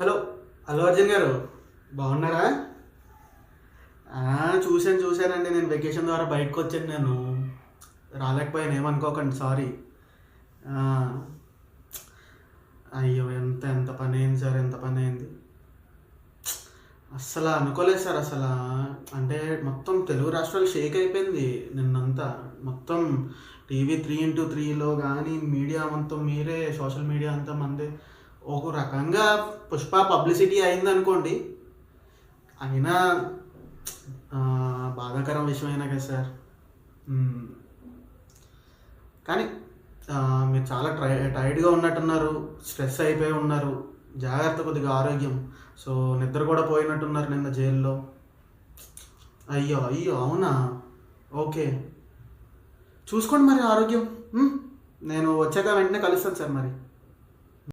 Hello. Allu Arjun గారు బాగున్నారా? చూశానండి. నేను వెకేషన్ ద్వారా బయటకు వచ్చాను. నేను రాలేకపోయాను, ఏమనుకోకండి, సారీ. ఆ, అయ్యో, ఎంత ఎంత పని అయింది సార్, ఎంత పని అయింది. అస్సలు అనుకోలేదు సార్. అసలు అంటే మొత్తం తెలుగు రాష్ట్రాలు షేక్ అయిపోయింది నిన్నంతా. మొత్తం టీవీ 3x3లో కానీ మీడియా మొత్తం మీరే, సోషల్ మీడియా అంతా మందే. ఒక రకంగా పుష్ప పబ్లిసిటీ అయింది అనుకోండి. అయినా బాధాకరం విషయం అయినా కదా సార్. మ్మ్. కానీ మీరు చాలా టైర్డ్గా ఉన్నట్టున్నారు, స్ట్రెస్ అయిపోయి ఉన్నారు. జాగ్రత్త, కొద్దిగా ఆరోగ్యం. సో నిద్ర కూడా పోయినట్టున్నారు నిన్న జైల్లో. అయ్యో అయ్యో, అవునా? ఓకే, చూసుకోండి మరి ఆరోగ్యం. మ్మ్. నేను వచ్చాక వెంటనే కలుస్తాను సార్ మరి.